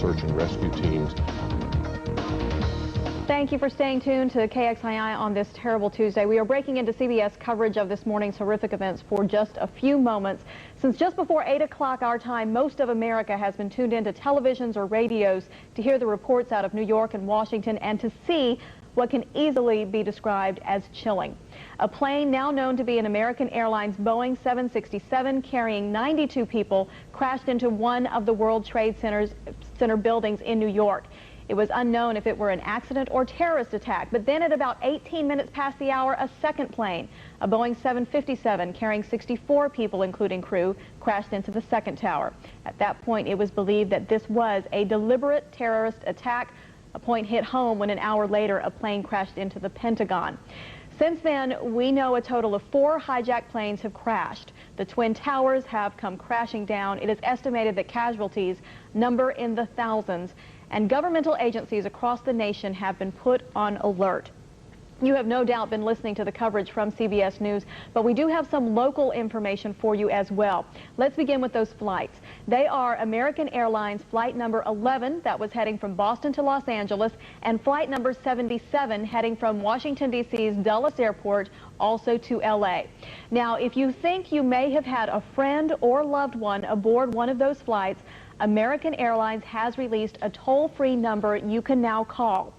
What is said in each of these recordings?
search and rescue teams. Thank you for staying tuned to KXII on this terrible Tuesday. We are breaking into CBS coverage of this morning's horrific events for just a few moments. Since just before 8 o'clock our time, most of America has been tuned into televisions or radios to hear the reports out of New York and Washington and to see what can easily be described as chilling. A plane now known to be an American Airlines Boeing 767 carrying 92 people crashed into one of the World Trade Center buildings in New York. It was unknown if it were an accident or terrorist attack, but then at about 18 minutes past the hour, a second plane, a Boeing 757 carrying 64 people, including crew, crashed into the second tower. At that point, it was believed that this was a deliberate terrorist attack. A point hit home when an hour later, a plane crashed into the Pentagon. Since then, we know a total of 4 hijacked planes have crashed. The Twin Towers have come crashing down. It is estimated that casualties number in the thousands, and governmental agencies across the nation have been put on alert. You have no doubt been listening to the coverage from CBS News, but we do have some local information for you as well. Let's begin with those flights. They are American Airlines flight number 11 that was heading from Boston to Los Angeles, and flight number 77 heading from Washington, D.C.'s Dulles Airport also to L.A. Now, if you think you may have had a friend or loved one aboard one of those flights, American Airlines has released a toll-free number you can now call.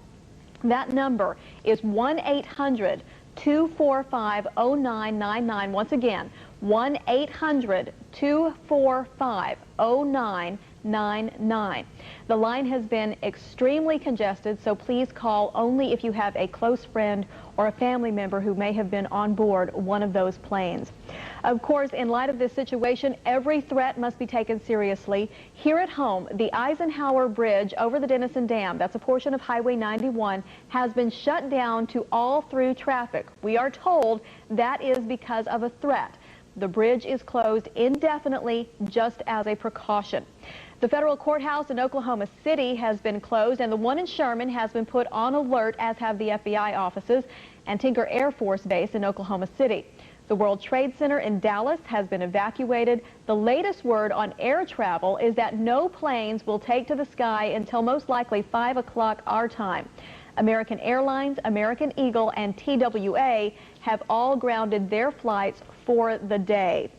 That number is 1-800-245-0999. Once again, 1-800-245-0999. The line has been extremely congested, so please call only if you have a close friend or a family member who may have been on board one of those planes. Of course, in light of this situation, every threat must be taken seriously. Here at home, the Eisenhower Bridge over the Denison Dam, that's a portion of Highway 91, has been shut down to all through traffic. We are told that is because of a threat. The bridge is closed indefinitely just as a precaution. The federal courthouse in Oklahoma City has been closed, and the one in Sherman has been put on alert, as have the FBI offices and Tinker Air Force Base in Oklahoma City. The World Trade Center in Dallas has been evacuated. The latest word on air travel is that no planes will take to the sky until most likely 5 o'clock our time. American Airlines, American Eagle, and TWA have all grounded their flights for the day.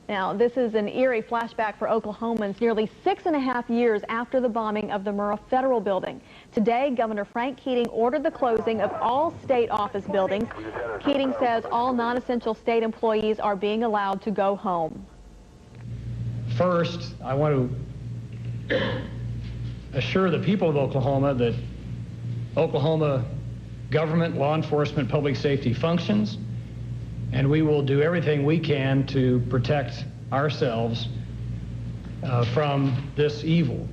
Now, this is an eerie flashback for Oklahomans nearly 6.5 years after the bombing of the Murrah Federal Building. Today, Governor Frank Keating ordered the closing of all state office buildings. Keating says all non-essential state employees are being allowed to go home. First, I want to assure the people of Oklahoma that Oklahoma government, law enforcement, public safety functions, and we will do everything we can to protect ourselves from this evil.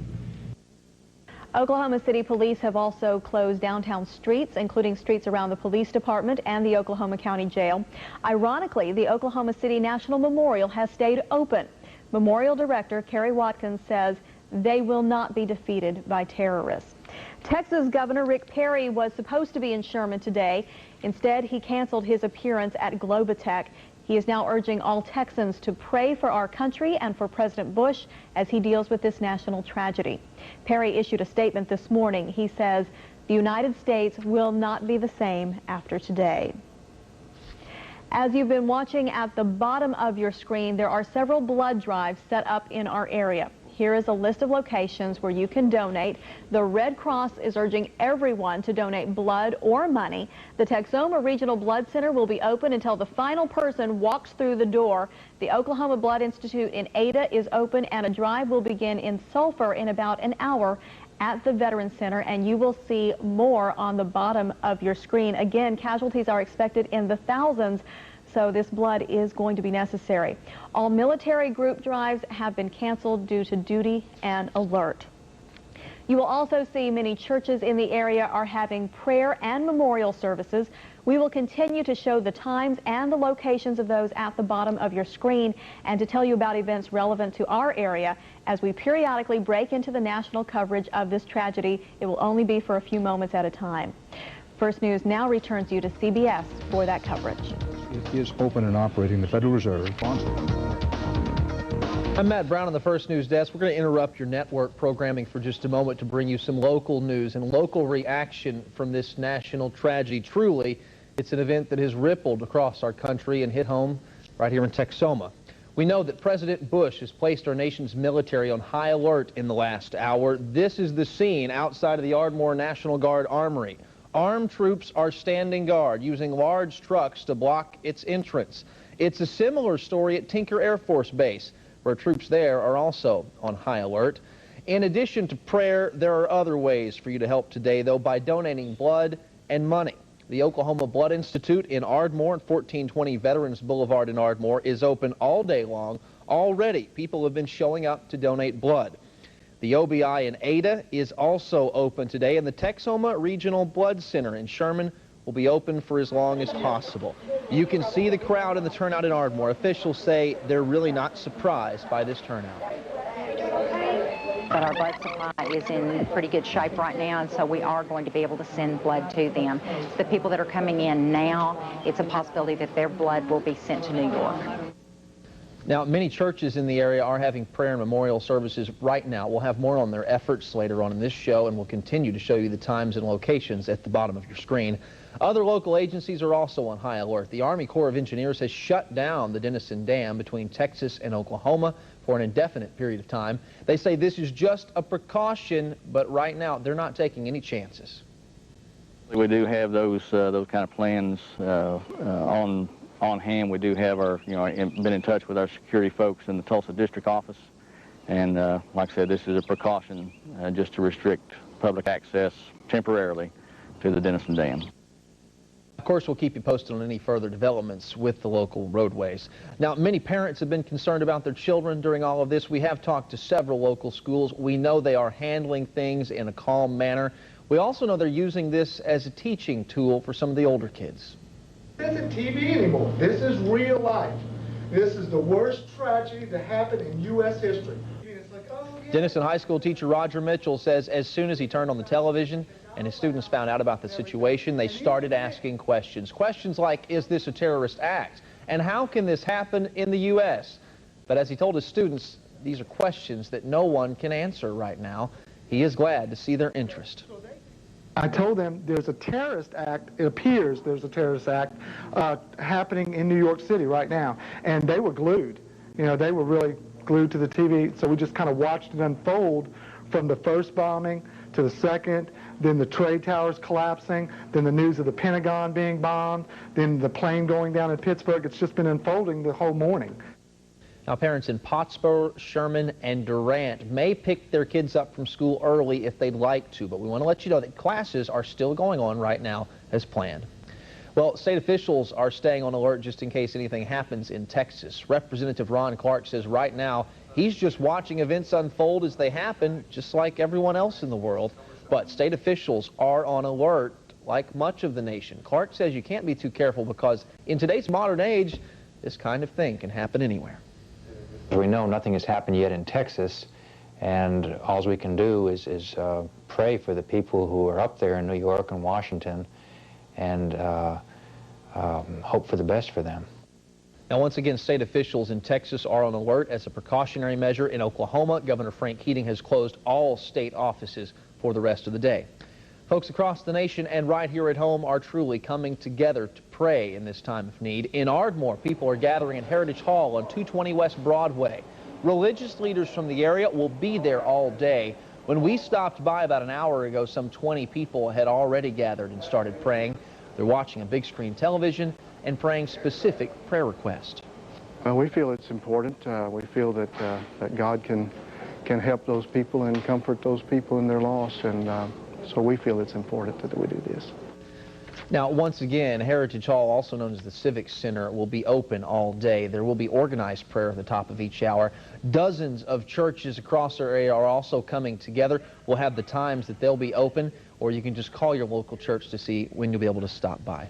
Oklahoma City police have also closed downtown streets, including streets around the police department and the Oklahoma County Jail. Ironically, the Oklahoma City National Memorial has stayed open. Memorial Director Kerry Watkins says they will not be defeated by terrorists. Texas Governor Rick Perry was supposed to be in Sherman today. Instead, he canceled his appearance at Globotech. He is now urging all Texans to pray for our country and for President Bush as he deals with this national tragedy. Perry issued a statement this morning. He says, "The United States will not be the same after today." As you've been watching at the bottom of your screen, there are several blood drives set up in our area. Here is a list of locations where you can donate. The Red Cross is urging everyone to donate blood or money. The Texoma Regional Blood Center will be open until the final person walks through the door. The Oklahoma Blood Institute in Ada is open, and a drive will begin in Sulphur in about an hour at the Veterans Center, and you will see more on the bottom of your screen. Again, casualties are expected in the thousands, so this blood is going to be necessary. All military group drives have been canceled due to duty and alert. You will also see many churches in the area are having prayer and memorial services. We will continue to show the times and the locations of those at the bottom of your screen and to tell you about events relevant to our area as we periodically break into the national coverage of this tragedy. It will only be for a few moments at a time. First News now returns you to CBS for that coverage. It is open and operating. The Federal Reserve. I'm Matt Brown on the First News Desk. We're going to interrupt your network programming for just a moment to bring you some local news and local reaction from this national tragedy. Truly, it's an event that has rippled across our country and hit home right here in Texoma. We know that President Bush has placed our nation's military on high alert in the last hour. This is the scene outside of the Ardmore National Guard Armory. Armed troops are standing guard, using large trucks to block its entrance. It's a similar story at Tinker Air Force Base, where troops there are also on high alert. In addition to prayer, there are other ways for you to help today, though, by donating blood and money. The Oklahoma Blood Institute in Ardmore at 1420 Veterans Boulevard in Ardmore is open all day long. Already, people have been showing up to donate blood. The OBI in Ada is also open today, and the Texoma Regional Blood Center in Sherman will be open for as long as possible. You can see the crowd and the turnout in Ardmore. Officials say they're really not surprised by this turnout. But our blood supply is in pretty good shape right now, and so we are going to be able to send blood to them. The people that are coming in now, it's a possibility that their blood will be sent to New York. Now, many churches in the area are having prayer and memorial services right now. We'll have more on their efforts later on in this show, and we'll continue to show you the times and locations at the bottom of your screen. Other local agencies are also on high alert. The Army Corps of Engineers has shut down the Denison Dam between Texas and Oklahoma for an indefinite period of time. They say this is just a precaution, but right now they're not taking any chances. We do have those kind of plans on hand. We do have our, been in touch with our security folks in the Tulsa District Office, and like I said, this is a precaution just to restrict public access temporarily to the Denison Dam. Of course, we'll keep you posted on any further developments with the local roadways. Now, many parents have been concerned about their children during all of this. We have talked to several local schools. We know they are handling things in a calm manner. We also know they're using this as a teaching tool for some of the older kids. This isn't TV anymore. This is real life. This is the worst tragedy to happen in U.S. history. It's like, oh, yeah. Denison High School teacher Roger Mitchell says as soon as he turned on the television and his students found out about the situation, they started asking questions. Questions like, is this a terrorist act? And how can this happen in the U.S.? But as he told his students, these are questions that no one can answer right now. He is glad to see their interest. I told them there's a terrorist act, it appears there's a terrorist act happening in New York City right now. And they were glued. They were really glued to the TV. So we just kind of watched it unfold from the first bombing to the second, then the trade towers collapsing, then the news of the Pentagon being bombed, then the plane going down in Pittsburgh. It's just been unfolding the whole morning. Now, parents in Pottsboro, Sherman, and Durant may pick their kids up from school early if they'd like to, but we want to let you know that classes are still going on right now as planned. Well, state officials are staying on alert just in case anything happens in Texas. Representative Ron Clark says right now he's just watching events unfold as they happen, just like everyone else in the world. But state officials are on alert like much of the nation. Clark says you can't be too careful because in today's modern age, this kind of thing can happen anywhere. We know nothing has happened yet in Texas, and all we can do is pray for the people who are up there in New York and Washington and hope for the best for them. Now, once again, state officials in Texas are on alert as a precautionary measure. In Oklahoma, Governor Frank Keating has closed all state offices for the rest of the day. Folks across the nation and right here at home are truly coming together to pray in this time of need. In Ardmore, people are gathering at Heritage Hall on 220 West Broadway. Religious leaders from the area will be there all day. When we stopped by about an hour ago, some 20 people had already gathered and started praying. They're watching a big screen television and praying specific prayer requests. Well, we feel it's important. We feel that that God can help those people and comfort those people in their loss, and so we feel it's important that we do this. Now, once again, Heritage Hall, also known as the Civic Center, will be open all day. There will be organized prayer at the top of each hour. Dozens of churches across our area are also coming together. We'll have the times that they'll be open, or you can just call your local church to see when you'll be able to stop by.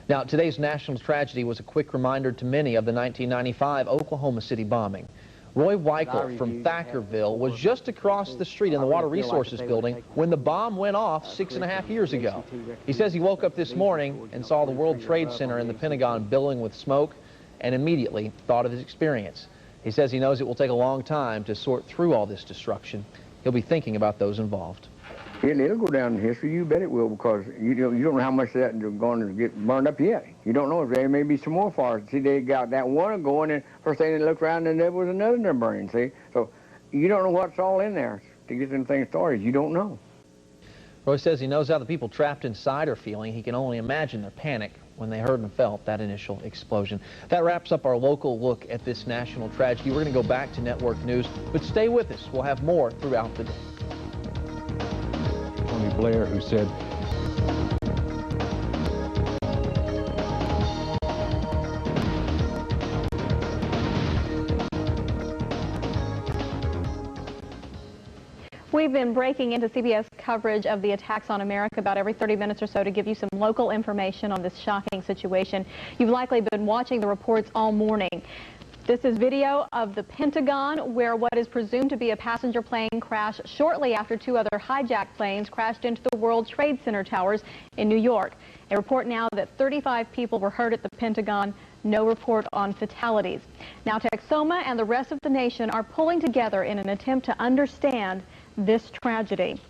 Now, today's national tragedy was a quick reminder to many of the 1995 Oklahoma City bombing. Roy Weichel from Thackerville was just across the street in the Water Resources building when the bomb went off 6.5 years ago. He says he woke up this morning and saw the World Trade Center and the Pentagon billowing with smoke and immediately thought of his experience. He says he knows it will take a long time to sort through all this destruction. He'll be thinking about those involved. It'll go down in history. You bet it will, because you don't know how much of that is going to get burned up yet. You don't know if there may be some more fires. See, they got that one going, and first thing they look around, and there was another there burning, see? So you don't know what's all in there to get them things started. You don't know. Roy says he knows how the people trapped inside are feeling. He can only imagine their panic when they heard and felt that initial explosion. That wraps up our local look at this national tragedy. We're going to go back to network news, but stay with us. We'll have more throughout the day. Tony Blair, who said, We've been breaking into CBS coverage of the attacks on America about every 30 minutes or so to give you some local information on this shocking situation. You've likely been watching the reports all morning. This is video of the Pentagon, where what is presumed to be a passenger plane crashed shortly after two other hijacked planes crashed into the World Trade Center towers in New York. A report now that 35 people were hurt at the Pentagon. No report on fatalities. Now, Texoma and the rest of the nation are pulling together in an attempt to understand this tragedy.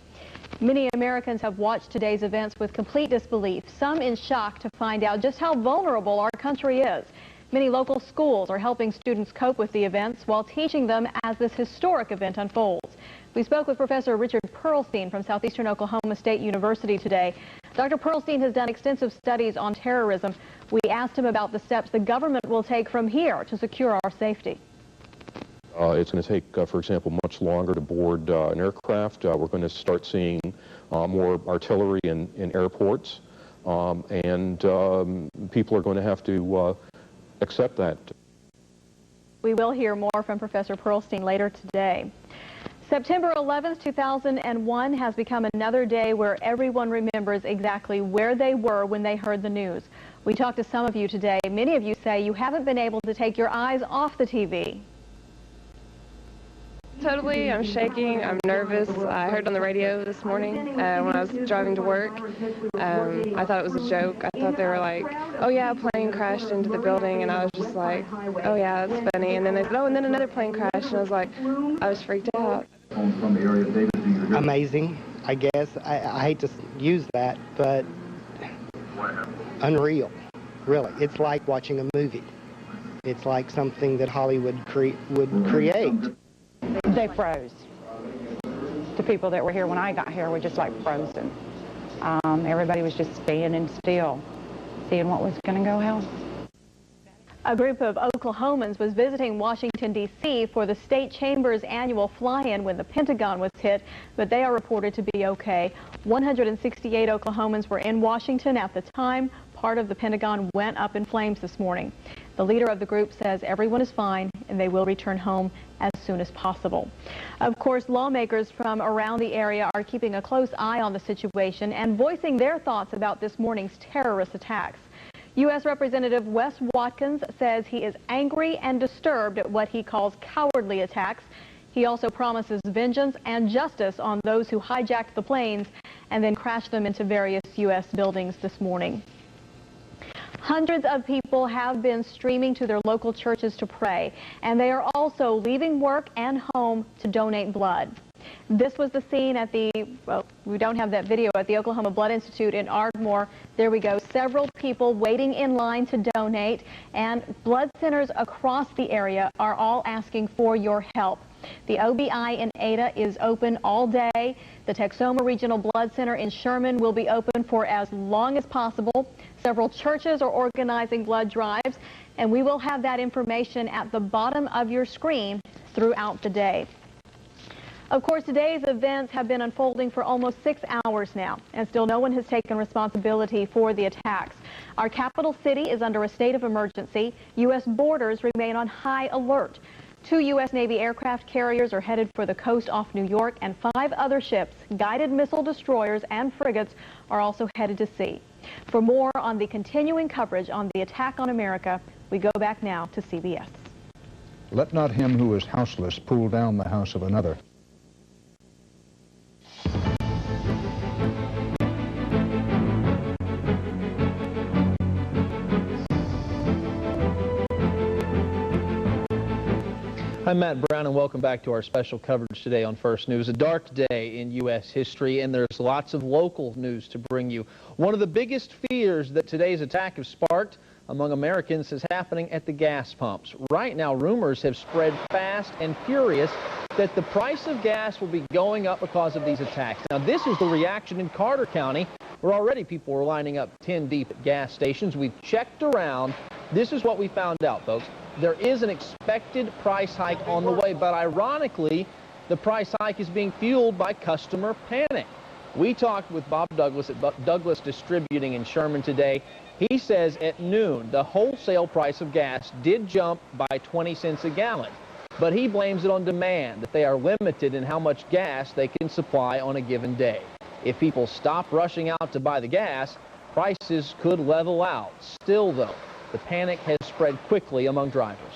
Many Americans have watched today's events with complete disbelief, some in shock to find out just how vulnerable our country is. Many local schools are helping students cope with the events while teaching them as this historic event unfolds. We spoke with Professor Richard Pearlstein from Southeastern Oklahoma State University today. Dr. Pearlstein has done extensive studies on terrorism. We asked him about the steps the government will take from here to secure our safety. It's going to take, for example, much longer to board an aircraft. We're going to start seeing more artillery in airports, and people are going to have to accept that. We will hear more from Professor Pearlstein later today. September 11th, 2001 has become another day where everyone remembers exactly where they were when they heard the news. We talked to some of you today. Many of you say you haven't been able to take your eyes off the TV. Totally, I'm shaking, I'm nervous. I heard on the radio this morning when I was driving to work. I thought it was a joke. I thought they were like, oh yeah, a plane crashed into the building, and I was just like, oh yeah, that's funny. And then they said, oh, and then another plane crashed, and I was like, I was freaked out. Amazing, I guess. I hate to use that, but unreal, really. It's like watching a movie. It's like something that Hollywood would create. They froze. The people that were here when I got here were just like frozen. Everybody was just standing still, seeing what was going to go how. A group of Oklahomans was visiting Washington, D.C. for the State Chamber's annual fly-in when the Pentagon was hit, but they are reported to be okay. 168 Oklahomans were in Washington at the time. Part of the Pentagon went up in flames this morning. The leader of the group says everyone is fine and they will return home as soon as possible. Of course, lawmakers from around the area are keeping a close eye on the situation and voicing their thoughts about this morning's terrorist attacks. U.S. Representative Wes Watkins says he is angry and disturbed at what he calls cowardly attacks. He also promises vengeance and justice on those who hijacked the planes and then crashed them into various U.S. buildings this morning. Hundreds of people have been streaming to their local churches to pray, and they are also leaving work and home to donate blood. This was the scene at the, well, we don't have that video, at the Oklahoma Blood Institute in Ardmore. There we go. Several people waiting in line to donate, and blood centers across the area are all asking for your help. The OBI in Ada is open all day. The Texoma Regional Blood Center in Sherman will be open for as long as possible. Several churches are organizing blood drives, and we will have that information at the bottom of your screen throughout the day. Of course, today's events have been unfolding for almost 6 hours now, and still no one has taken responsibility for the attacks. Our capital city is under a state of emergency. U.S. borders remain on high alert. 2 U.S. Navy aircraft carriers are headed for the coast off New York, and 5 other ships, guided missile destroyers and frigates, are also headed to sea. For more on the continuing coverage on the attack on America, we go back now to CBS. Let not him who is houseless pull down the house of another. I'm Matt Brown, and welcome back to our special coverage today on First News. A dark day in U.S. history, and there's lots of local news to bring you. One of the biggest fears that today's attack has sparked among Americans is happening at the gas pumps. Right now, rumors have spread fast and furious that the price of gas will be going up because of these attacks. Now, this is the reaction in Carter County, where already people were lining up 10 deep at gas stations. We've checked around. This is what we found out, folks. There is an expected price hike on the way, but ironically, the price hike is being fueled by customer panic. We talked with Bob Douglas at Douglas Distributing in Sherman today. He says at noon, the wholesale price of gas did jump by 20 cents a gallon, but he blames it on demand, that they are limited in how much gas they can supply on a given day. If people stop rushing out to buy the gas, prices could level out. Still, though, the panic has spread quickly among drivers.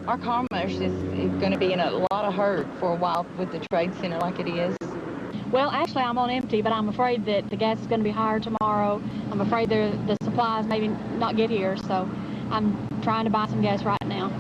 Our commerce is going to be in a lot of hurt for a while with the trade center like it is. Well, actually, I'm on empty, but I'm afraid that the gas is going to be higher tomorrow. I'm afraid the supplies maybe not get here, so I'm trying to buy some gas right now.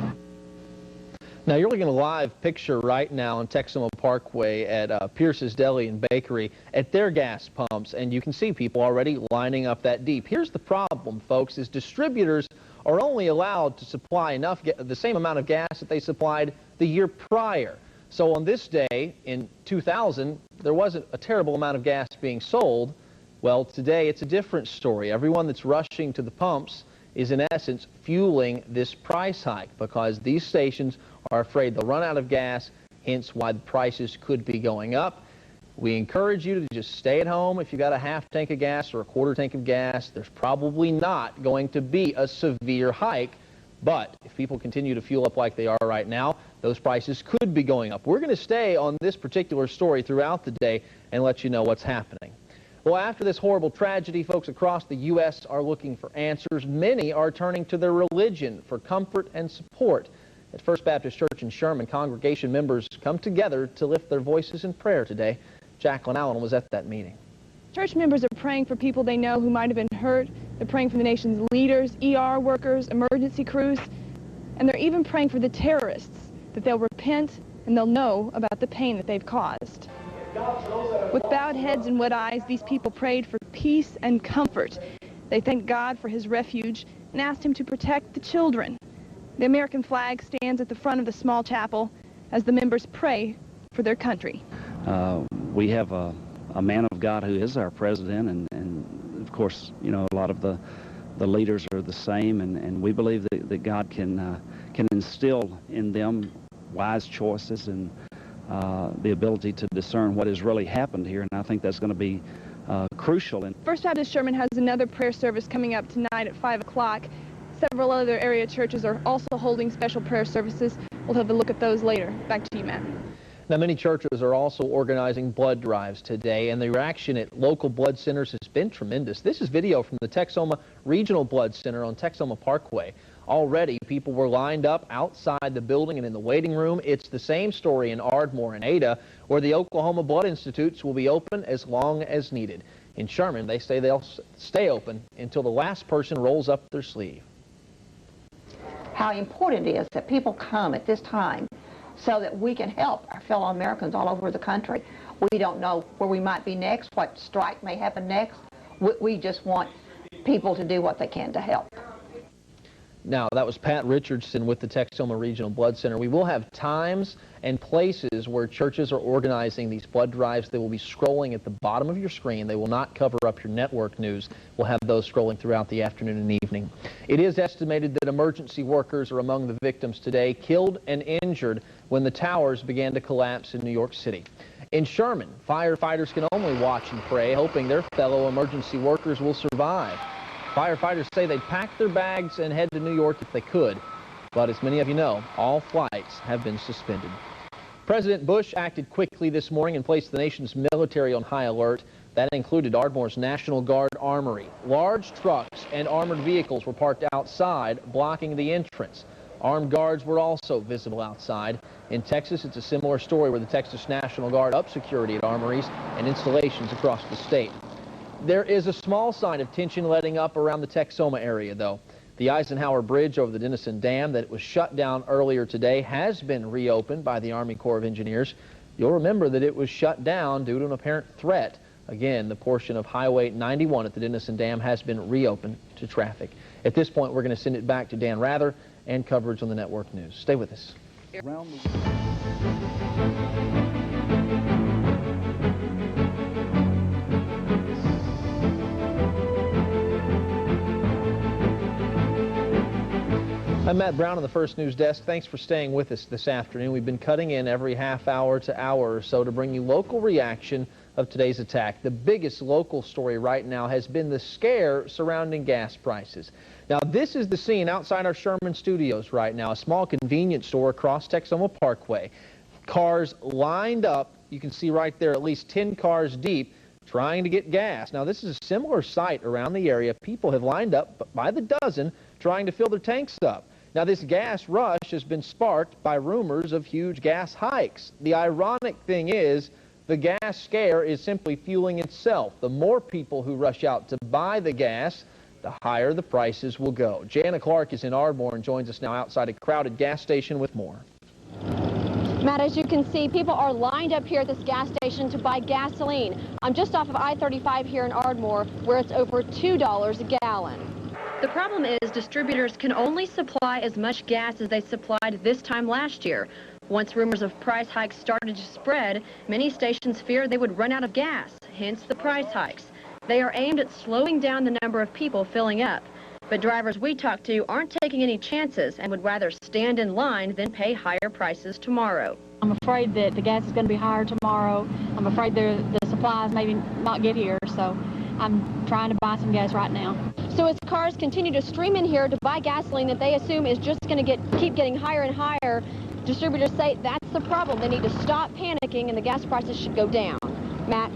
Now, you're looking at a live picture right now on Texoma Parkway at Pierce's Deli and Bakery at their gas pumps, and you can see people already lining up that deep. Here's the problem, folks, is distributors are only allowed to supply the same amount of gas that they supplied the year prior. So on this day in 2000, there wasn't a terrible amount of gas being sold. Well, today it's a different story. Everyone that's rushing to the pumps is in essence fueling this price hike because these stations are afraid they'll run out of gas, hence why the prices could be going up. We encourage you to just stay at home. If you've got a half tank of gas or a quarter tank of gas, there's probably not going to be a severe hike. But if people continue to fuel up like they are right now, those prices could be going up. We're going to stay on this particular story throughout the day and let you know what's happening. Well, after this horrible tragedy, folks across the U.S. are looking for answers. Many are turning to their religion for comfort and support. At First Baptist Church in Sherman, congregation members come together to lift their voices in prayer today. Jaclyn Allen was at that meeting. Church members are praying for people they know who might have been hurt. They're praying for the nation's leaders, ER workers, emergency crews, and they're even praying for the terrorists, that they'll repent and they'll know about the pain that they've caused. With bowed heads and wet eyes, these people prayed for peace and comfort. They thanked God for his refuge and asked him to protect the children. The American flag stands at the front of the small chapel as the members pray for their country. We have a man of God who is our president, and of course, you know, a lot of the leaders are the same, and we believe that God can instill in them wise choices and the ability to discern what has really happened here, and I think that's going to be crucial. First Baptist Sherman has another prayer service coming up tonight at 5 o'clock. Several other area churches are also holding special prayer services. We'll have a look at those later. Back to you, Matt. Now, many churches are also organizing blood drives today, and the reaction at local blood centers has been tremendous. This is video from the Texoma Regional Blood Center on Texoma Parkway. Already, people were lined up outside the building and in the waiting room. It's the same story in Ardmore and Ada, where the Oklahoma Blood Institutes will be open as long as needed. In Sherman, they say they'll stay open until the last person rolls up their sleeve. How important it is that people come at this time so that we can help our fellow Americans all over the country. We don't know where we might be next, what strike may happen next. We just want people to do what they can to help. Now, that was Pat Richardson with the Texoma Regional Blood Center. We will have times and places where churches are organizing these blood drives. They will be scrolling at the bottom of your screen. They will not cover up your network news. We'll have those scrolling throughout the afternoon and evening. It is estimated that emergency workers are among the victims today, killed and injured when the towers began to collapse in New York City. In Sherman, firefighters can only watch and pray, hoping their fellow emergency workers will survive. Firefighters say they'd pack their bags and head to New York if they could, but as many of you know, all flights have been suspended. President Bush acted quickly this morning and placed the nation's military on high alert. That included Ardmore's National Guard Armory. Large trucks and armored vehicles were parked outside, blocking the entrance. Armed guards were also visible outside. In Texas, it's a similar story where the Texas National Guard upped security at armories and installations across the state. There is a small sign of tension letting up around the Texoma area, though. The Eisenhower Bridge over the Denison Dam that was shut down earlier today has been reopened by the Army Corps of Engineers. You'll remember that it was shut down due to an apparent threat. Again, the portion of Highway 91 at the Denison Dam has been reopened to traffic. At this point, we're going to send it back to Dan Rather and coverage on the network news. Stay with us. I'm Matt Brown on the First News Desk. Thanks for staying with us this afternoon. We've been cutting in every half hour to hour or so to bring you local reaction of today's attack. The biggest local story right now has been the scare surrounding gas prices. Now, this is the scene outside our Sherman studios right now, a small convenience store across Texoma Parkway. Cars lined up. You can see right there at least 10 cars deep trying to get gas. Now, this is a similar sight around the area. People have lined up by the dozen trying to fill their tanks up. Now, this gas rush has been sparked by rumors of huge gas hikes. The ironic thing is, the gas scare is simply fueling itself. The more people who rush out to buy the gas, the higher the prices will go. Janna Clark is in Ardmore and joins us now outside a crowded gas station with more. Matt, as you can see, people are lined up here at this gas station to buy gasoline. I'm just off of I-35 here in Ardmore, where it's over $2 a gallon. The problem is distributors can only supply as much gas as they supplied this time last year. Once rumors of price hikes started to spread, many stations feared they would run out of gas, hence the price hikes. They are aimed at slowing down the number of people filling up. But drivers we talked to aren't taking any chances and would rather stand in line than pay higher prices tomorrow. I'm afraid that the gas is going to be higher tomorrow. I'm afraid the supplies maybe not get here, so I'm trying to buy some gas right now. So as cars continue to stream in here to buy gasoline that they assume is just going to keep getting higher and higher, distributors say that's the problem. They need to stop panicking and the gas prices should go down. Matt?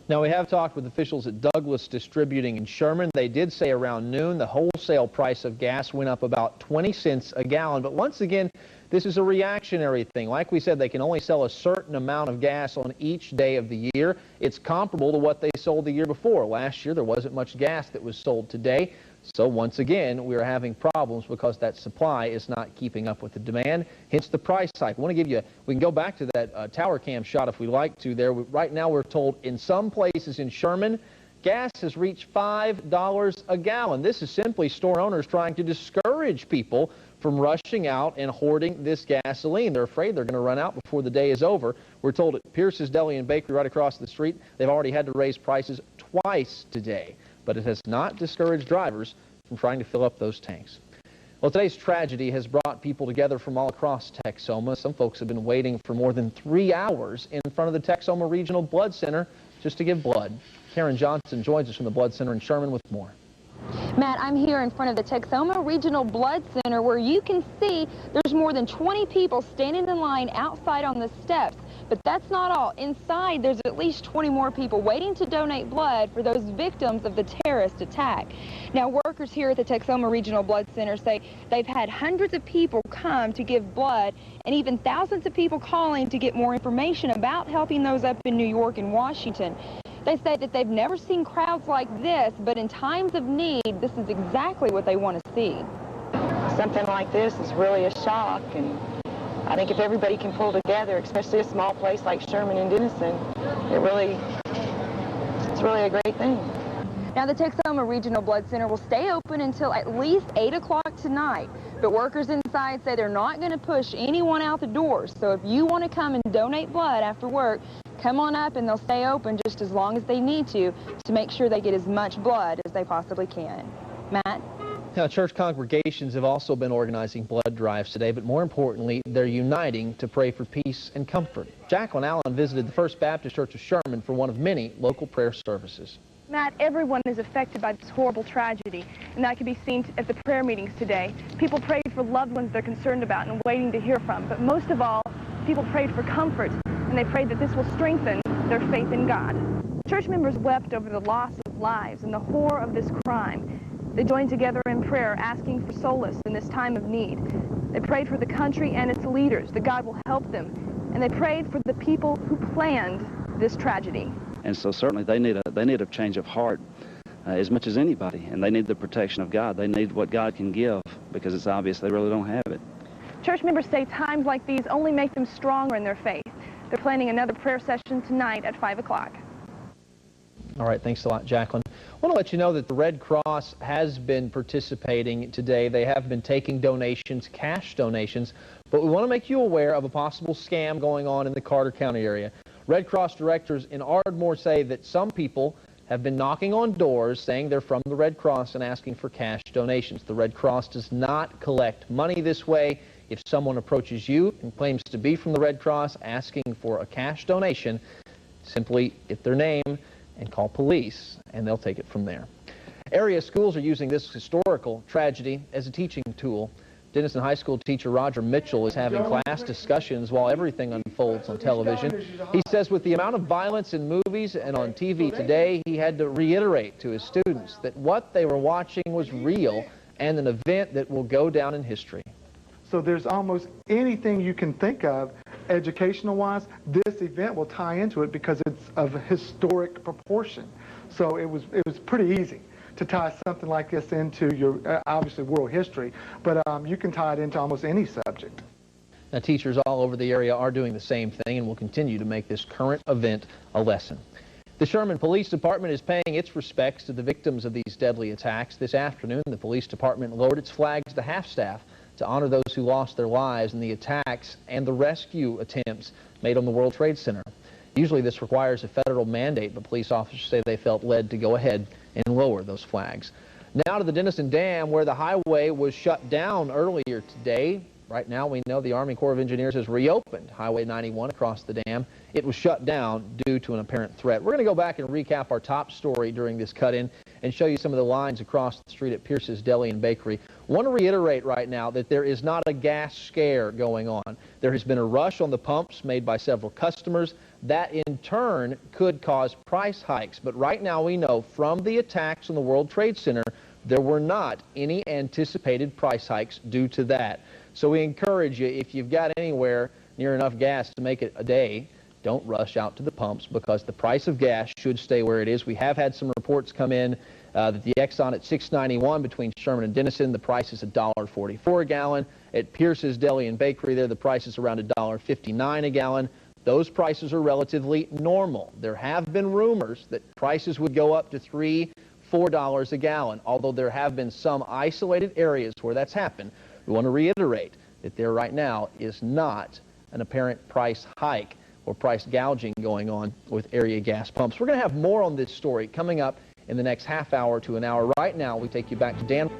Now, we have talked with officials at Douglas Distributing in Sherman. They did say around noon the wholesale price of gas went up about 20 cents a gallon. But once again, this is a reactionary thing. Like we said, they can only sell a certain amount of gas on each day of the year. It's comparable to what they sold the year before. Last year, there wasn't much gas that was sold today. So once again, we're having problems because that supply is not keeping up with the demand, hence the price hike. I want to give you, we can go back to that tower cam shot if we like to there. Right now we're told in some places in Sherman, gas has reached $5 a gallon. This is simply store owners trying to discourage people from rushing out and hoarding this gasoline. They're afraid they're going to run out before the day is over. We're told at Pierce's Deli and Bakery right across the street, they've already had to raise prices twice today. But it has not discouraged drivers from trying to fill up those tanks. Well, today's tragedy has brought people together from all across Texoma. Some folks have been waiting for more than 3 hours in front of the Texoma Regional Blood Center just to give blood. Karen Johnson joins us from the Blood Center in Sherman with more. Matt, I'm here in front of the Texoma Regional Blood Center where you can see there's more than 20 people standing in line outside on the steps. But that's not all. Inside, there's at least 20 more people waiting to donate blood for those victims of the terrorist attack. Now, workers here at the Texoma Regional Blood Center say they've had hundreds of people come to give blood and even thousands of people calling to get more information about helping those up in New York and Washington. They say that they've never seen crowds like this, but in times of need, this is exactly what they want to see. Something like this is really a shock, and I think if everybody can pull together, especially a small place like Sherman and Denison, it's really a great thing. Now, the Texoma Regional Blood Center will stay open until at least 8 o'clock tonight, but workers inside say they're not going to push anyone out the doors. So if you want to come and donate blood after work, come on up and they'll stay open just as long as they need to make sure they get as much blood as they possibly can. Matt? Now, church congregations have also been organizing blood drives today, but more importantly, they're uniting to pray for peace and comfort. Jaclyn Allen visited the First Baptist Church of Sherman for one of many local prayer services. Matt, everyone is affected by this horrible tragedy, and that can be seen at the prayer meetings today. People prayed for loved ones they're concerned about and waiting to hear from, but most of all, people prayed for comfort, and they prayed that this will strengthen their faith in God. Church members wept over the loss of lives and the horror of this crime. They joined together in prayer, asking for solace in this time of need. They prayed for the country and its leaders, that God will help them, and they prayed for the people who planned this tragedy. And so certainly they need a change of heart. as much as anybody, and they need the protection of God. They need what God can give, because it's obvious they really don't have it. Church members say times like these only make them stronger in their faith. They're planning another prayer session tonight at 5 o'clock. All right, thanks a lot, Jaclyn. I want to let you know that the Red Cross has been participating today. They have been taking donations, cash donations, but we want to make you aware of a possible scam going on in the Carter County area. Red Cross directors in Ardmore say that some people have been knocking on doors saying they're from the Red Cross and asking for cash donations. The Red Cross does not collect money this way. If someone approaches you and claims to be from the Red Cross asking for a cash donation, simply get their name and call police, and they'll take it from there. Area schools are using this historical tragedy as a teaching tool. Denison High School teacher Roger Mitchell is having class discussions while everything unfolds on television. He says with the amount of violence in movies and on TV today, he had to reiterate to his students that what they were watching was real and an event that will go down in history. So there's almost anything you can think of educational-wise, this event will tie into it because it's of historic proportion. So it was pretty easy to tie something like this into your, obviously, world history, but you can tie it into almost any subject. Now, teachers all over the area are doing the same thing and will continue to make this current event a lesson. The Sherman Police Department is paying its respects to the victims of these deadly attacks. This afternoon, the police department lowered its flags to half-staff to honor those who lost their lives in the attacks and the rescue attempts made on the World Trade Center. Usually this requires a federal mandate, but police officers say they felt led to go ahead and lower those flags. Now to the Denison Dam, where the highway was shut down earlier today. Right now we know the Army Corps of Engineers has reopened Highway 91 across the dam. It was shut down due to an apparent threat. We're going to go back and recap our top story during this cut-in and show you some of the lines across the street at Pierce's Deli and Bakery. I want to reiterate right now that there is not a gas scare going on. There has been a rush on the pumps made by several customers. That in turn could cause price hikes. But right now we know from the attacks on the World Trade Center, there were not any anticipated price hikes due to that. So we encourage you, if you've got anywhere near enough gas to make it a day, don't rush out to the pumps because the price of gas should stay where it is. We have had some reports come in that the Exxon at $6.91 between Sherman and Denison, the price is $1.44 a gallon. At Pierce's Deli and Bakery there, the price is around $1.59 a gallon. Those prices are relatively normal. There have been rumors that prices would go up to $3, $4 a gallon, although there have been some isolated areas where that's happened. We want to reiterate that there right now is not an apparent price hike or price gouging going on with area gas pumps. We're going to have more on this story coming up in the next half hour to an hour. Right now, we take you back to Dan.